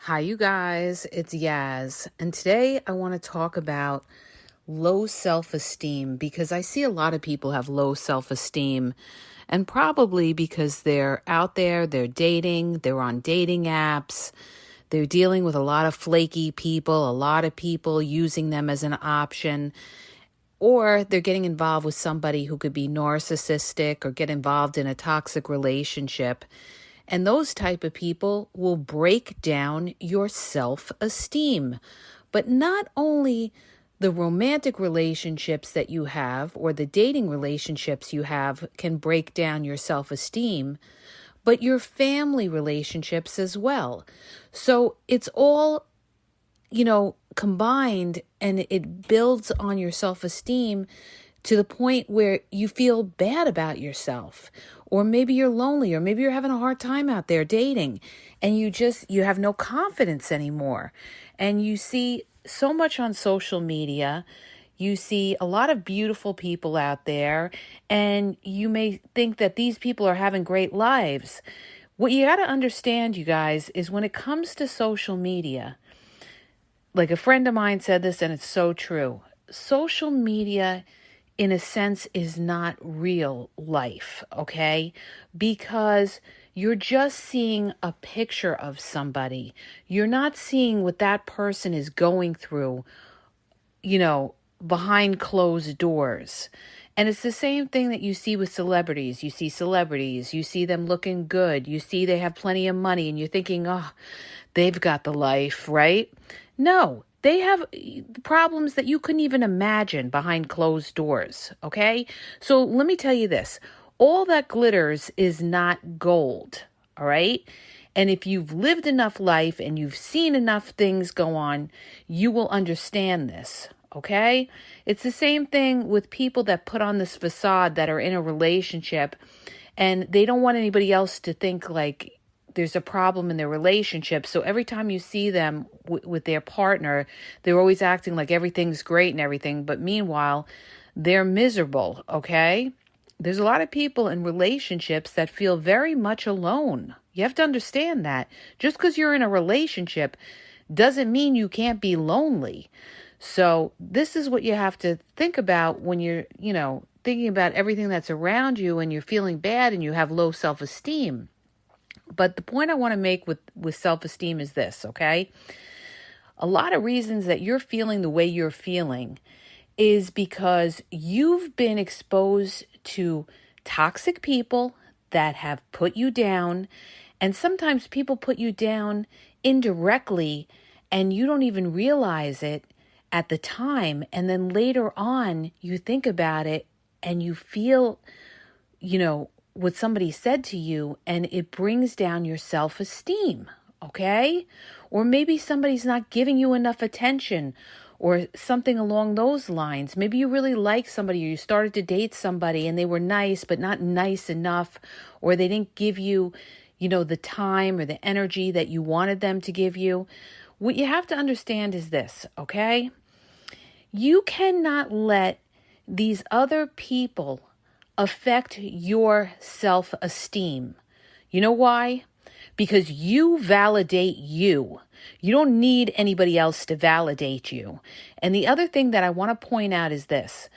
Hi, you guys. It's Yaz. And today I want to talk about low self esteem because I see a lot of people have low self esteem, and probably because they're out there, they're dating, they're on dating apps, they're dealing with a lot of flaky people, a lot of people using them as an option, or they're getting involved with somebody who could be narcissistic or get involved in a toxic relationship. And those type of people will break down your self-esteem. But not only the romantic relationships that you have or the dating relationships you have can break down your self-esteem, but your family relationships as well. So it's all, combined, and it builds on your self-esteem to the point where you feel bad about yourself, or maybe you're lonely, or maybe you're having a hard time out there dating, and you have no confidence anymore. And you see so much on social media. You see a lot of beautiful people out there, and you may think that these people are having great lives. What you got to understand, you guys, is when it comes to social media, like a friend of mine said this, and it's so true. Social media, in a sense, is not real life, okay? Because you're just seeing a picture of somebody. You're not seeing what that person is going through, behind closed doors. And it's the same thing that you see with celebrities. You see celebrities, you see them looking good, you see they have plenty of money, and you're thinking, oh, they've got the life, right? No, they have problems that you couldn't even imagine behind closed doors, okay? So let me tell you this. All that glitters is not gold, all right? And if you've lived enough life and you've seen enough things go on, you will understand this, okay? It's the same thing with people that put on this facade that are in a relationship, and they don't want anybody else to think like there's a problem in their relationship. So every time you see them with their partner, they're always acting like everything's great and everything. But meanwhile, they're miserable, okay? There's a lot of people in relationships that feel very much alone. You have to understand that. Just because you're in a relationship doesn't mean you can't be lonely. So this is what you have to think about when you're, thinking about everything that's around you and you're feeling bad and you have low self-esteem. But the point I want to make with self-esteem is this, okay? A lot of reasons that you're feeling the way you're feeling is because you've been exposed to toxic people that have put you down. And sometimes people put you down indirectly and you don't even realize it at the time. And then later on, you think about it and you feel, what somebody said to you, and it brings down your self-esteem, okay? Or maybe somebody's not giving you enough attention or something along those lines. Maybe you really like somebody or you started to date somebody and they were nice but not nice enough, or they didn't give you, the time or the energy that you wanted them to give you. What you have to understand is this, okay? You cannot let these other people affect your self-esteem. You know why? Because you validate you. You don't need anybody else to validate you. And the other thing that I want to point out is this.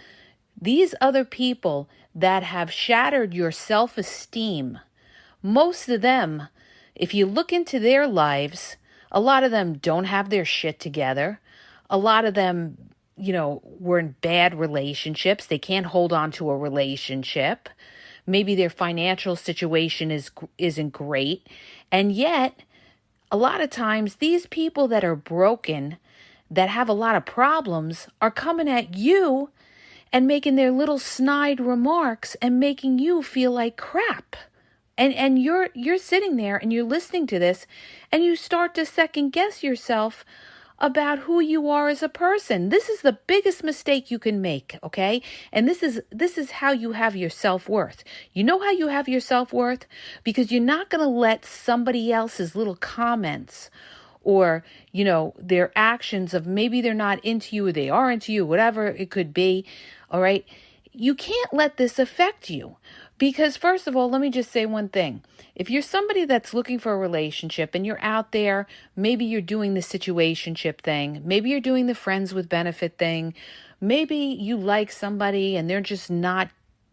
These other people that have shattered your self-esteem, most of them, if you look into their lives, a lot of them don't have their shit together. A lot of them were in bad relationships. They can't hold on to a relationship. Maybe their financial situation isn't great. And yet, a lot of times, these people that are broken, that have a lot of problems, are coming at you and making their little snide remarks and making you feel like crap. And you're sitting there and you're listening to this and you start to second guess yourself about who you are as a person. This is the biggest mistake you can make, okay? And this is how you have your self-worth. You know how you have your self-worth? Because you're not going to let somebody else's little comments or, their actions of maybe they're not into you or they are into you, whatever it could be, all right? You can't let this affect you, Because first of all, let me just say one thing. If you're somebody that's looking for a relationship and you're out there, maybe you're doing the situationship thing, maybe you're doing the friends with benefit thing, maybe you like somebody and they're just not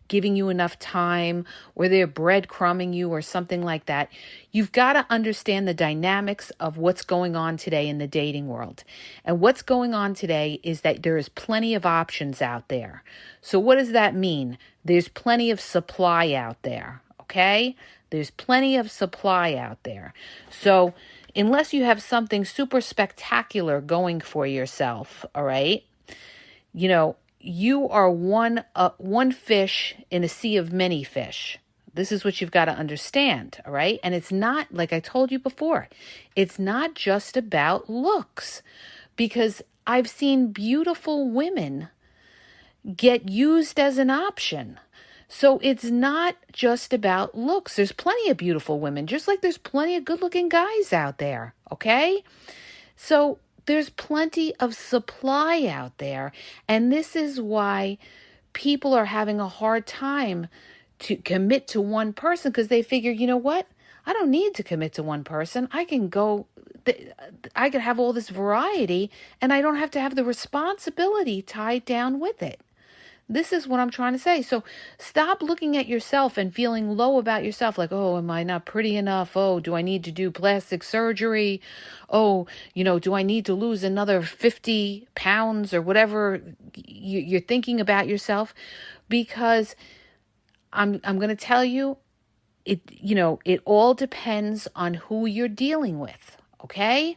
giving you enough time, or they're breadcrumbing you or something like that. You've got to understand the dynamics of what's going on today in the dating world. And what's going on today is that there is plenty of options out there. So what does that mean? There's plenty of supply out there, okay? There's plenty of supply out there. So unless you have something super spectacular going for yourself, all right, you are one fish in a sea of many fish. This is what you've got to understand, all right? And it's not, like I told you before, it's not just about looks, because I've seen beautiful women get used as an option. So it's not just about looks. There's plenty of beautiful women, just like there's plenty of good-looking guys out there, okay? So there's plenty of supply out there, and this is why people are having a hard time to commit to one person, because they figure, you know what? I don't need to commit to one person. I can have all this variety, and I don't have to have the responsibility tied down with it. This is what I'm trying to say. So stop looking at yourself and feeling low about yourself, like, oh, am I not pretty enough? Oh, do I need to do plastic surgery? Oh, do I need to lose another 50 pounds or whatever you're thinking about yourself? Because I'm going to tell you, it all depends on who you're dealing with, okay?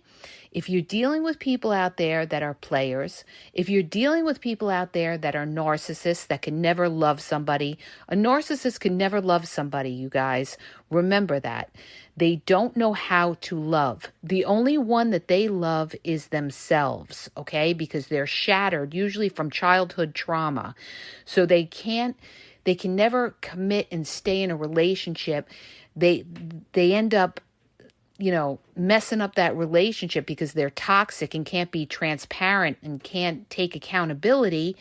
If you're dealing with people out there that are players, if you're dealing with people out there that are narcissists that can never love somebody, a narcissist can never love somebody, you guys. Remember that. They don't know how to love. The only one that they love is themselves, okay? Because they're shattered, usually from childhood trauma. So they can never commit and stay in a relationship. They end up messing up that relationship because they're toxic and can't be transparent and can't take accountability.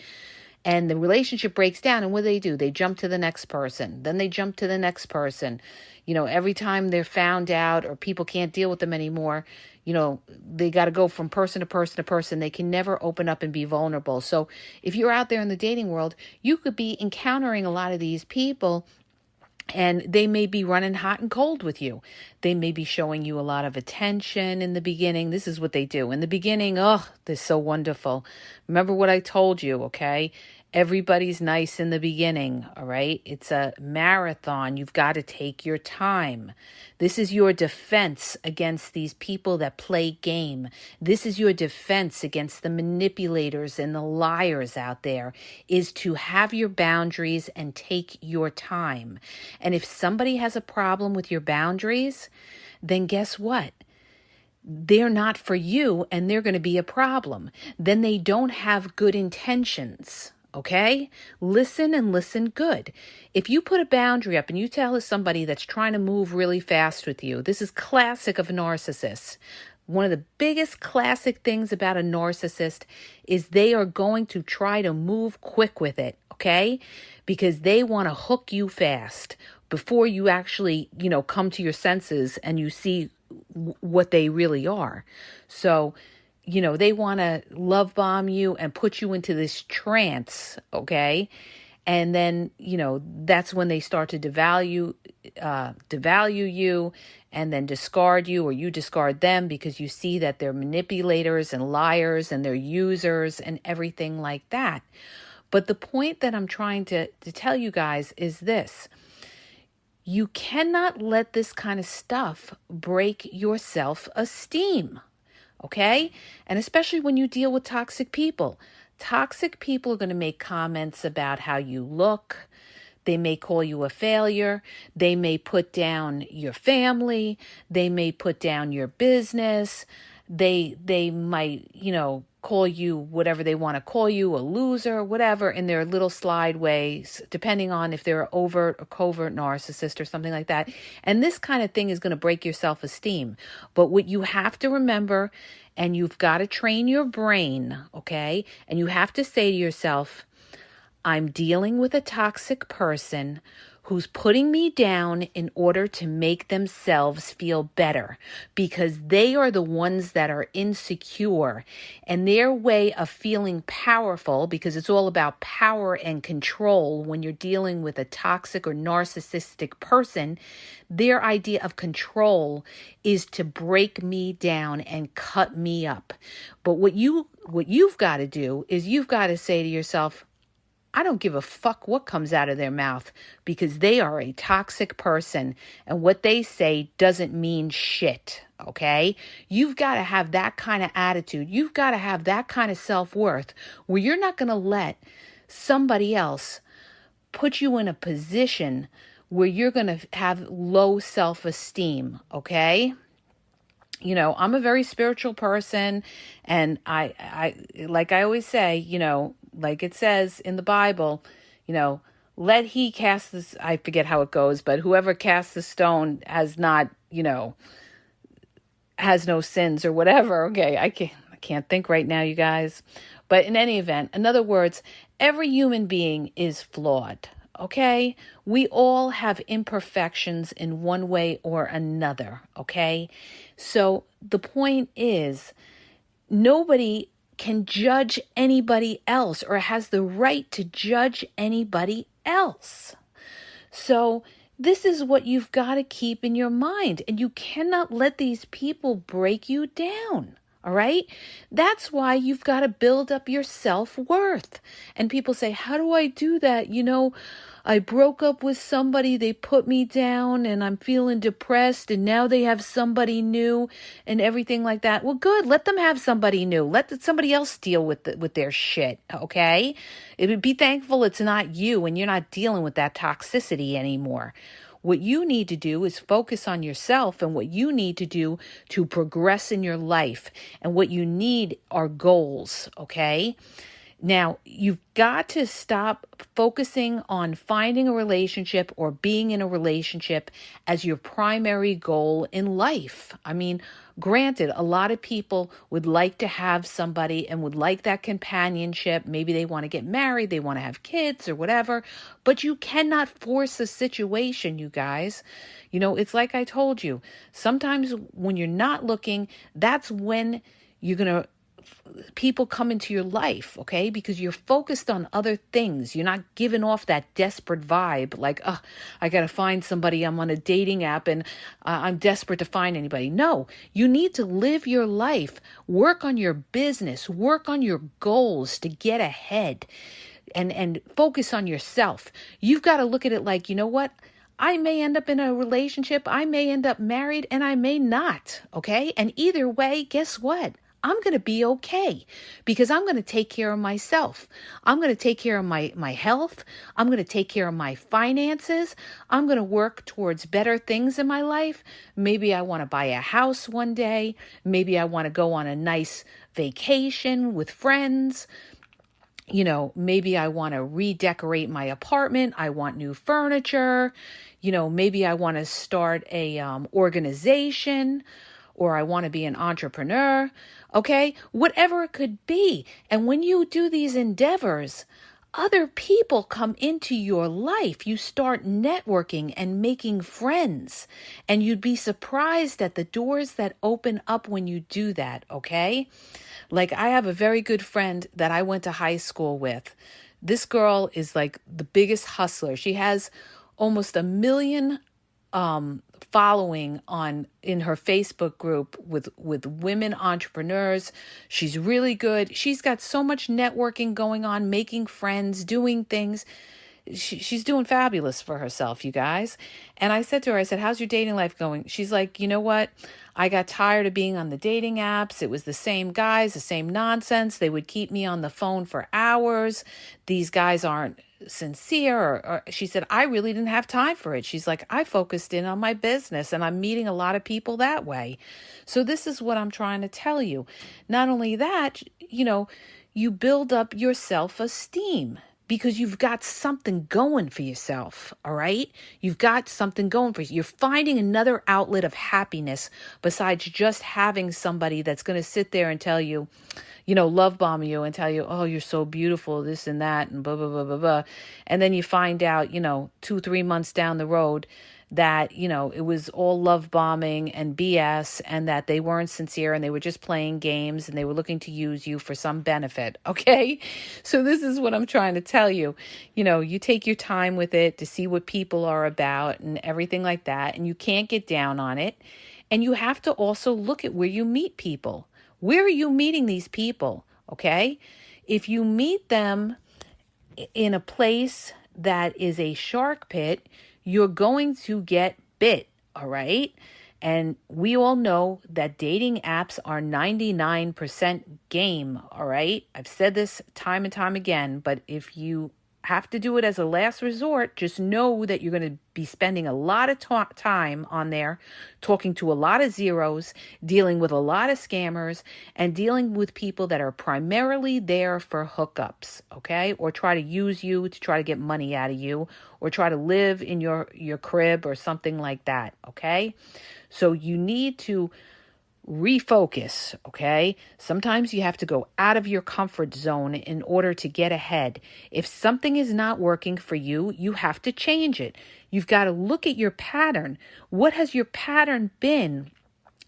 And the relationship breaks down. And what do? They jump to the next person. Then they jump to the next person. Every time they're found out or people can't deal with them anymore, they got to go from person to person to person. They can never open up and be vulnerable. So if you're out there in the dating world, you could be encountering a lot of these people, and they may be running hot and cold with you. They may be showing you a lot of attention in the beginning. This is what they do. In the beginning, they're so wonderful. Remember what I told you, okay? Everybody's nice in the beginning, all right? It's a marathon. You've got to take your time. This is your defense against these people that play game. This is your defense against the manipulators and the liars out there, is to have your boundaries and take your time. And if somebody has a problem with your boundaries, then guess what? They're not for you, and they're going to be a problem. Then they don't have good intentions. Okay? Listen and listen good. If you put a boundary up and you tell somebody that's trying to move really fast with you, this is classic of narcissists. One of the biggest classic things about a narcissist is they are going to try to move quick with it, okay? Because they want to hook you fast before you actually, come to your senses and you see what they really are. So, they want to love bomb you and put you into this trance, okay? And then, that's when they start to devalue you and then discard you, or you discard them because you see that they're manipulators and liars and they're users and everything like that. But the point that I'm trying to tell you guys is this. You cannot let this kind of stuff break your self-esteem. Okay? And especially when you deal with toxic people. Toxic people are going to make comments about how you look. They may call you a failure. They may put down your family. They may put down your business. They might, call you whatever they want to call you, a loser, whatever, in their little slide ways, depending on if they're an overt or covert narcissist or something like that. And this kind of thing is going to break your self-esteem. But what you have to remember, and you've got to train your brain, okay? And you have to say to yourself, I'm dealing with a toxic person who's putting me down in order to make themselves feel better, because they are the ones that are insecure, and their way of feeling powerful, because it's all about power and control when you're dealing with a toxic or narcissistic person, their idea of control is to break me down and cut me up. But what you've got to do is you've got to say to yourself, I don't give a fuck what comes out of their mouth, because they are a toxic person and what they say doesn't mean shit, okay? You've got to have that kind of attitude. You've got to have that kind of self-worth where you're not going to let somebody else put you in a position where you're going to have low self-esteem, okay? You know, I'm a very spiritual person, and I like I always say, you know, like it says in the Bible, you know, let he cast this, I forget how it goes, but whoever casts the stone has not, you know, has no sins or whatever. Okay, I can't think right now, you guys. But in any event, in other words, every human being is flawed. Okay? We all have imperfections in one way or another. Okay? So the point is, nobody can judge anybody else or has the right to judge anybody else. So this is what you've got to keep in your mind, and you cannot let these people break you down. All right? That's why you've got to build up your self-worth. And people say, how do I do that? You know, I broke up with somebody, they put me down, and I'm feeling depressed, and now they have somebody new and everything like that. Well, good. Let them have somebody new. Let somebody else deal with their shit, okay? It would be thankful it's not you and you're not dealing with that toxicity anymore. What you need to do is focus on yourself and what you need to do to progress in your life. And what you need are goals, okay? Now, you've got to stop focusing on finding a relationship or being in a relationship as your primary goal in life. I mean, granted, a lot of people would like to have somebody and would like that companionship. Maybe they want to get married, they want to have kids or whatever, but you cannot force a situation, you guys. You know, it's like I told you, sometimes when you're not looking, that's when you're going to people come into your life, okay? Because you're focused on other things. You're not giving off that desperate vibe like, oh, I got to find somebody. I'm on a dating app and I'm desperate to find anybody. No, you need to live your life, work on your business, work on your goals to get ahead and focus on yourself. You've got to look at it like, you know what? I may end up in a relationship, I may end up married, and I may not, okay? And either way, guess what? I'm going to be okay because I'm going to take care of myself. I'm going to take care of my health. I'm going to take care of my finances. I'm going to work towards better things in my life. Maybe I want to buy a house one day. Maybe I want to go on a nice vacation with friends. You know, maybe I want to redecorate my apartment. I want new furniture. You know, maybe I want to start a organization, or I want to be an entrepreneur. Okay, whatever it could be. And when you do these endeavors, other people come into your life. You start networking and making friends. And you'd be surprised at the doors that open up when you do that, okay? Like, I have a very good friend that I went to high school with. This girl is like the biggest hustler. She has almost 1 million following in her Facebook group with women entrepreneurs. She's really good. She's got so much networking going on, making friends, doing things. She's doing fabulous for herself, you guys. And I said to her, I said, how's your dating life going? She's like, you know what? I got tired of being on the dating apps. It was the same guys, the same nonsense. They would keep me on the phone for hours. These guys aren't sincere. Or she said, I really didn't have time for it. She's like, I focused in on my business and I'm meeting a lot of people that way. So this is what I'm trying to tell you. Not only that, you know, you build up your self-esteem. because you've got something going for yourself, all right? You've got something going for you. You're finding another outlet of happiness besides just having somebody that's going to sit there and tell you, love bomb you and tell you, oh, you're so beautiful, this and that, and blah, blah, blah, blah, blah. And then you find out, 2-3 months down the road that, it was all love bombing and BS, and that they weren't sincere and they were just playing games and they were looking to use you for some benefit. Okay. So this is what I'm trying to tell you. You take your time with it to see what people are about and everything like that. And you can't get down on it. And you have to also look at where you meet people. Where are you meeting these people? Okay. If you meet them in a place that is a shark pit, you're going to get bit, all right? And we all know that dating apps are 99% game, all right? I've said this time and time again, but if you have to do it as a last resort, just know that you're going to be spending a lot of time on there, talking to a lot of zeros, dealing with a lot of scammers, and dealing with people that are primarily there for hookups, okay? Or try to use you to try to get money out of you, or try to live in your crib or something like that, okay? So you need to refocus, okay? Sometimes you have to go out of your comfort zone in order to get ahead. If something is not working for you, you have to change it. You've got to look at your pattern. What has your pattern been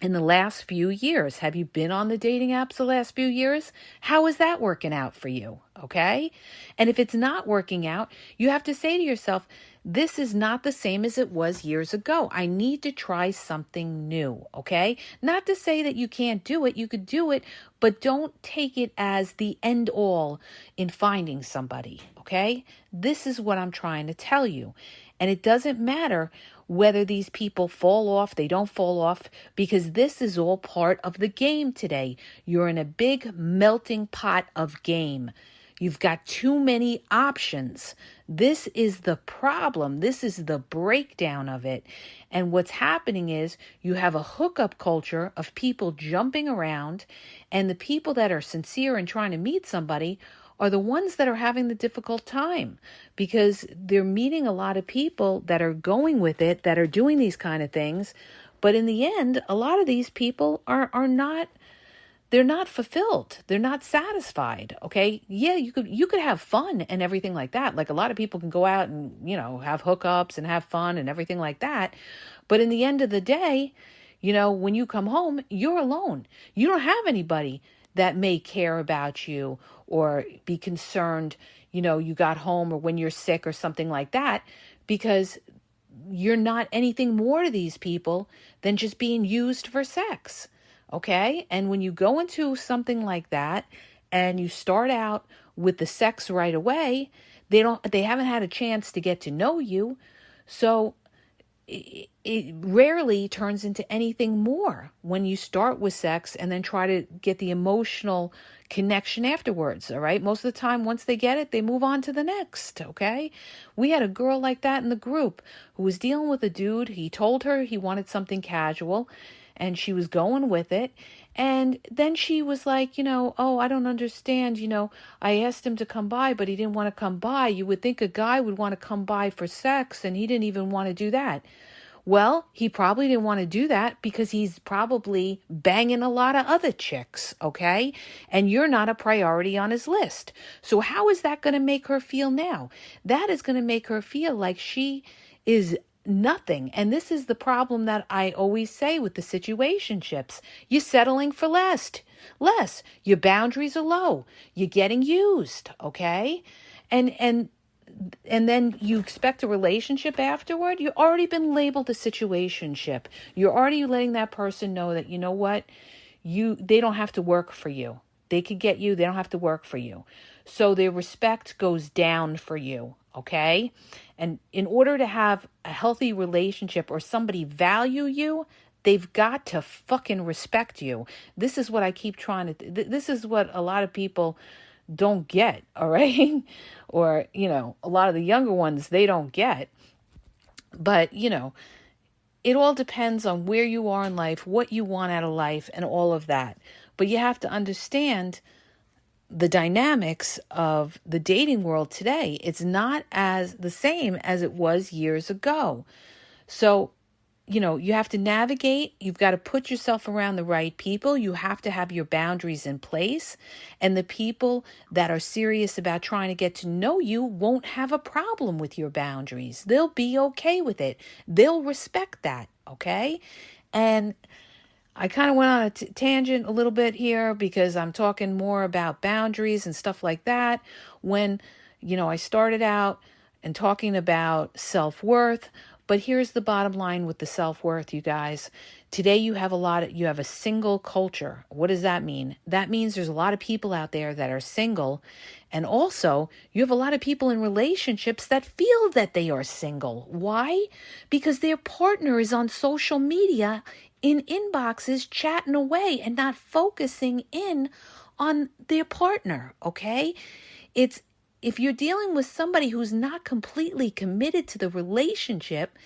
in the last few years? Have you been on the dating apps the last few years? How is that working out for you? Okay? And if it's not working out, you have to say to yourself, this is not the same as it was years ago. I need to try something new, okay? Not to say that you can't do it. You could do it, but don't take it as the end all in finding somebody, okay? This is what I'm trying to tell you. And it doesn't matter whether these people fall off, they don't fall off, because this is all part of the game today. You're in a big melting pot of game. You've got too many options. This is the problem. This is the breakdown of it. And what's happening is you have a hookup culture of people jumping around, and the people that are sincere and trying to meet somebody are the ones that are having the difficult time, because they're meeting a lot of people that are going with it, that are doing these kind of things. But in the end, a lot of these people are not, they're not fulfilled. They're not satisfied. Okay. Yeah, you could have fun and everything like that. Like a lot of people can go out and, have hookups and have fun and everything like that. But in the end of the day, when you come home, you're alone. You don't have anybody that may care about you or be concerned, you got home, or when you're sick or something like that, because you're not anything more to these people than just being used for sex. Okay? And when you go into something like that and you start out with the sex right away, they haven't had a chance to get to know you. So it rarely turns into anything more when you start with sex and then try to get the emotional connection afterwards. All right. Most of the time, once they get it, they move on to the next. Okay. We had a girl like that in the group who was dealing with a dude. He told her he wanted something casual, and she was going with it. And then she was like, oh, I don't understand. I asked him to come by, but he didn't want to come by. You would think a guy would want to come by for sex, and he didn't even want to do that. Well, he probably didn't want to do that because he's probably banging a lot of other chicks, okay? And you're not a priority on his list. So how is that going to make her feel now? That is going to make her feel like she is nothing. And this is the problem that I always say with the situationships. You're settling for less. Your boundaries are low. You're getting used, okay? And then you expect a relationship afterward. You've already been labeled a situationship. You're already letting that person know that, you know what, they don't have to work for you. They could get you. They don't have to work for you. So their respect goes down for you. Okay. And in order to have a healthy relationship or somebody value you, they've got to fucking respect you. This is what I keep trying to, this is what a lot of people don't get. All right. Or, a lot of the younger ones, they don't get. But, it all depends on where you are in life, what you want out of life, and all of that. But you have to understand the dynamics of the dating world today. It's not as the same as it was years ago. So, you have to navigate. You've got to put yourself around the right people. You have to have your boundaries in place. And the people that are serious about trying to get to know you won't have a problem with your boundaries. They'll be okay with it. They'll respect that, okay? And I kind of went on a tangent a little bit here because I'm talking more about boundaries and stuff like that. When, I started out and talking about self-worth, but here's the bottom line with the self-worth, you guys. Today you have a single culture. What does that mean? That means there's a lot of people out there that are single. And also you have a lot of people in relationships that feel that they are single. Why? Because their partner is on social media in inboxes chatting away and not focusing in on their partner, okay? If you're dealing with somebody who's not completely committed to the relationship,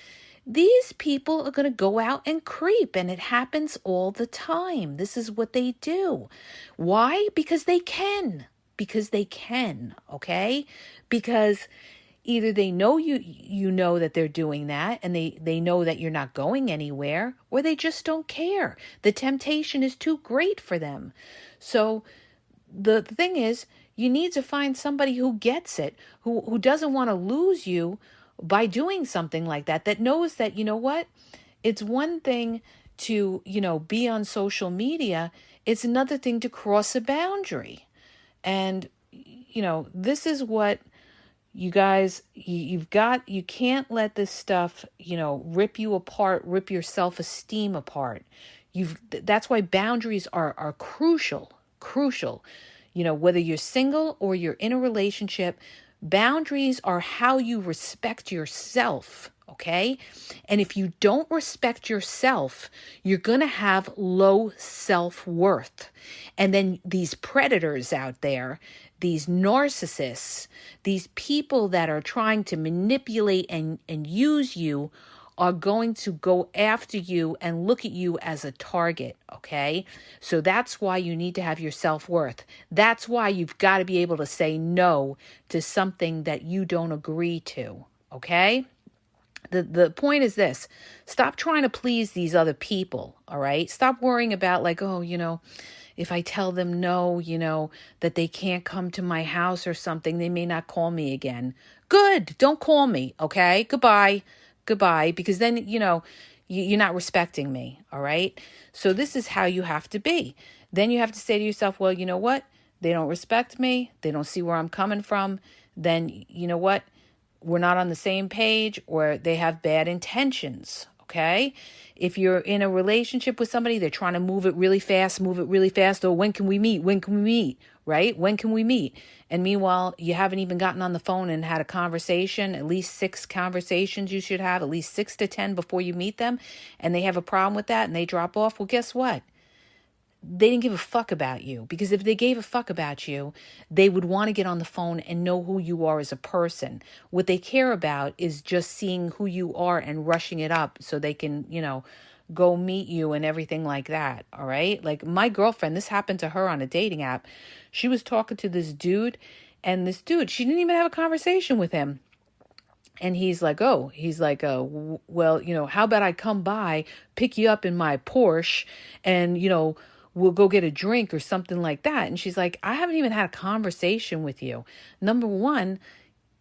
these people are going to go out and creep, and it happens all the time. This is what they do. Why? Because they can. Okay? Because either they know you know that they're doing that, and they know that you're not going anywhere, or they just don't care. The temptation is too great for them. So the thing is, you need to find somebody who gets it, who doesn't want to lose you by doing something like that, that knows that, you know what? It's one thing to, be on social media. It's another thing to cross a boundary. And, this is what you guys, you can't let this stuff, rip you apart, rip your self-esteem apart. That's why boundaries are crucial. Whether you're single or you're in a relationship, boundaries are how you respect yourself, okay? And if you don't respect yourself, you're going to have low self-worth. And then these predators out there, these narcissists, these people that are trying to manipulate and use you are going to go after you and look at you as a target, okay? So that's why you need to have your self-worth. That's why you've got to be able to say no to something that you don't agree to, okay? The point is this: stop trying to please these other people, all right? Stop worrying about if I tell them no, that they can't come to my house or something, they may not call me again. Good, don't call me, okay? Goodbye, because then, you're not respecting me, all right? So this is how you have to be. Then you have to say to yourself, well, you know what? They don't respect me. They don't see where I'm coming from. Then, you know what? We're not on the same page, or they have bad intentions, okay? If you're in a relationship with somebody, they're trying to move it really fast, or when can we meet, right? When can we meet? And meanwhile, you haven't even gotten on the phone and had a conversation, at least 6 conversations you should have, at least 6 to 10 before you meet them, and they have a problem with that and they drop off. Well, guess what? They didn't give a fuck about you, because if they gave a fuck about you, they would want to get on the phone and know who you are as a person. What they care about is just seeing who you are and rushing it up so they can, go meet you and everything like that. All right. Like my girlfriend, this happened to her on a dating app. She was talking to this dude, and this dude, she didn't even have a conversation with him. And he's like, well, how about I come by, pick you up in my Porsche, and, we'll go get a drink or something like that. And she's like, I haven't even had a conversation with you. Number one,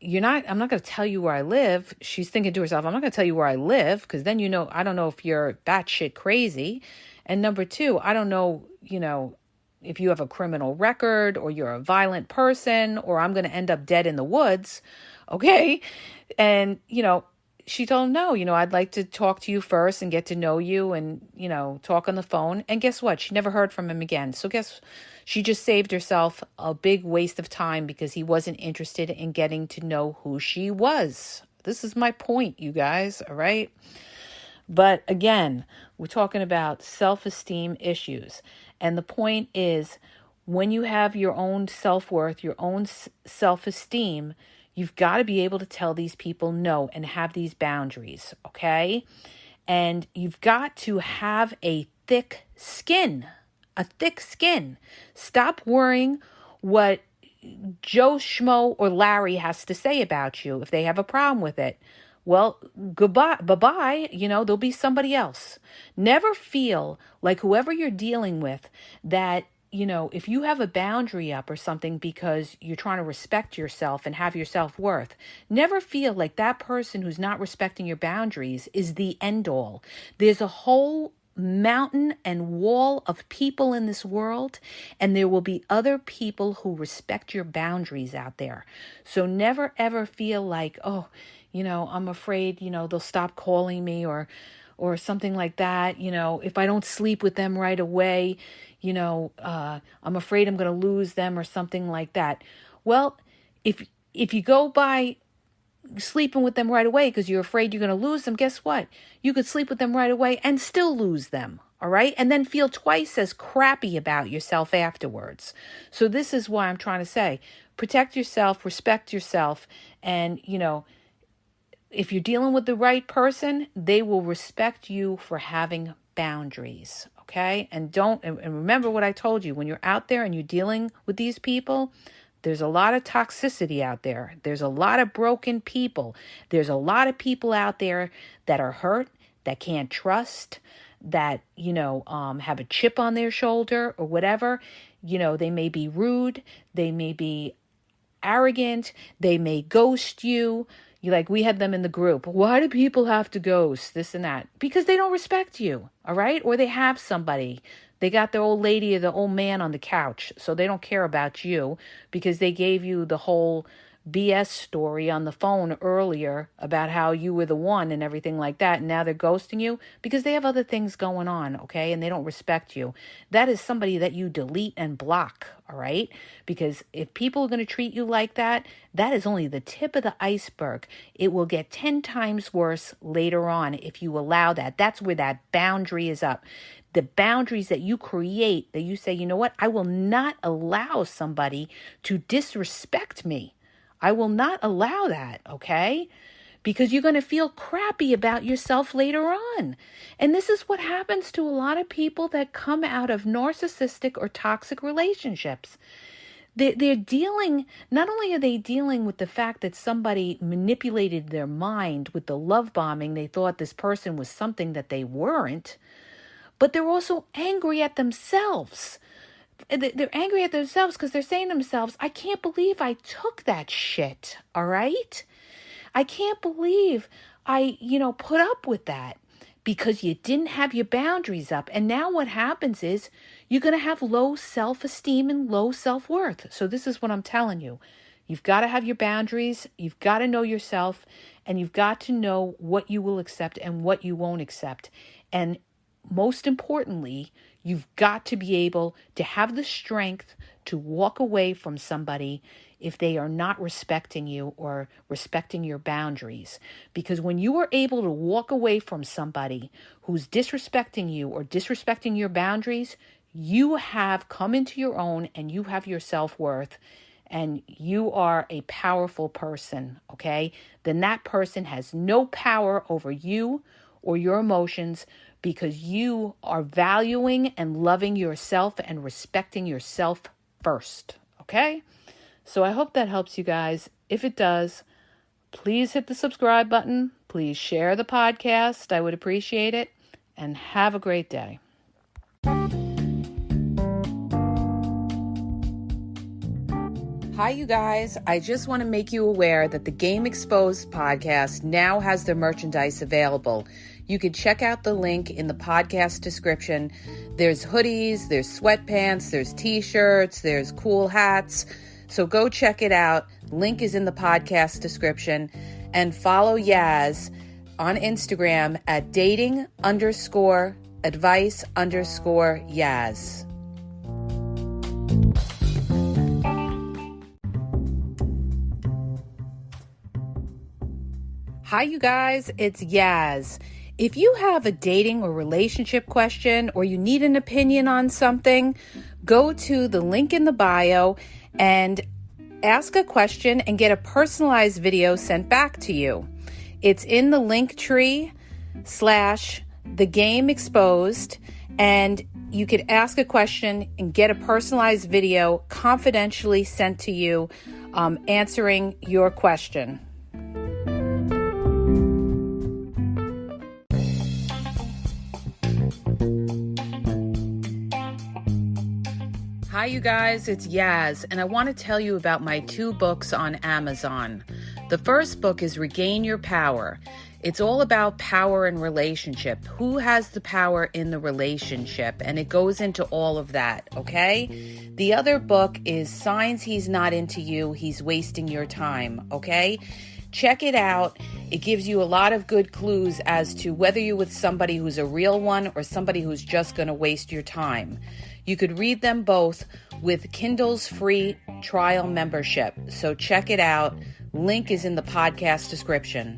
I'm not going to tell you where I live. She's thinking to herself, I'm not going to tell you where I live, because then, I don't know if you're batshit crazy. And number two, I don't know, if you have a criminal record or you're a violent person, or I'm going to end up dead in the woods. Okay. And, she told him, no, I'd like to talk to you first and get to know you and, talk on the phone. And guess what? She never heard from him again. So she just saved herself a big waste of time, because he wasn't interested in getting to know who she was. This is my point, you guys. All right. But again, we're talking about self-esteem issues. And the point is, when you have your own self-worth, your own self-esteem, you've got to be able to tell these people no and have these boundaries, okay? And you've got to have a thick skin. Stop worrying what Joe Schmo or Larry has to say about you if they have a problem with it. Well, goodbye, bye-bye, there'll be somebody else. Never feel like whoever you're dealing with that, if you have a boundary up or something because you're trying to respect yourself and have your self-worth, never feel like that person who's not respecting your boundaries is the end all. There's a whole mountain and wall of people in this world, and there will be other people who respect your boundaries out there. So never ever feel like, I'm afraid, they'll stop calling me or something like that. If I don't sleep with them right away, I'm afraid I'm going to lose them or something like that. Well, if you go by sleeping with them right away because you're afraid you're going to lose them, guess what? You could sleep with them right away and still lose them. All right. And then feel twice as crappy about yourself afterwards. So this is why I'm trying to say, protect yourself, respect yourself. And, if you're dealing with the right person, they will respect you for having boundaries. Okay. And remember what I told you, when you're out there and you're dealing with these people, there's a lot of toxicity out there. There's a lot of broken people. There's a lot of people out there that are hurt, that can't trust, that, have a chip on their shoulder or whatever. They may be rude. They may be arrogant. They may ghost you. We had them in the group. Why do people have to ghost this and that? Because they don't respect you. All right. Or they have somebody. They got the old lady or the old man on the couch. So they don't care about you because they gave you the whole BS story on the phone earlier about how you were the one and everything like that. And now they're ghosting you because they have other things going on. Okay. And they don't respect you. That is somebody that you delete and block. All right. Because if people are going to treat you like that, that is only the tip of the iceberg. It will get 10 times worse later on if you allow that. That's where that boundary is up. The boundaries that you create, that you say, you know what? I will not allow somebody to disrespect me. I will not allow that, okay? Because you're going to feel crappy about yourself later on. And this is what happens to a lot of people that come out of narcissistic or toxic relationships. They're dealing, not only are they dealing with the fact that somebody manipulated their mind with the love bombing, they thought this person was something that they weren't, but they're also angry at themselves. They're angry at themselves because they're saying to themselves, I can't believe I took that shit, all right? I can't believe I, put up with that because you didn't have your boundaries up. And now what happens is you're going to have low self-esteem and low self-worth. So this is what I'm telling you. You've got to have your boundaries. You've got to know yourself, and you've got to know what you will accept and what you won't accept. And most importantly, you've got to be able to have the strength to walk away from somebody if they are not respecting you or respecting your boundaries. Because when you are able to walk away from somebody who's disrespecting you or disrespecting your boundaries, you have come into your own and you have your self-worth and you are a powerful person, okay? Then that person has no power over you or your emotions, because you are valuing and loving yourself and respecting yourself first, okay? So I hope that helps you guys. If it does, please hit the subscribe button. Please share the podcast. I would appreciate it. And have a great day. Hi, you guys. I just want to make you aware that the Game Exposed podcast now has their merchandise available. You can check out the link in the podcast description. There's hoodies, there's sweatpants, there's t-shirts, there's cool hats. So go check it out. Link is in the podcast description. And follow Yaz on Instagram at dating_advice_Yaz. Hi, you guys. It's Yaz. If you have a dating or relationship question or you need an opinion on something, go to the link in the bio and ask a question and get a personalized video sent back to you. It's in the link tree /The Game Exposed, And you could ask a question and get a personalized video confidentially sent to you, answering your question. Hi, you guys, it's Yaz, and I want to tell you about my 2 books on Amazon. The first book is Regain Your Power. It's all about power and relationship. Who has the power in the relationship? And it goes into all of that, okay? The other book is Signs He's Not Into You, He's Wasting Your Time, okay? Check it out. It gives you a lot of good clues as to whether you're with somebody who's a real one or somebody who's just going to waste your time. You could read them both with Kindle's free trial membership. So check it out. Link is in the podcast description.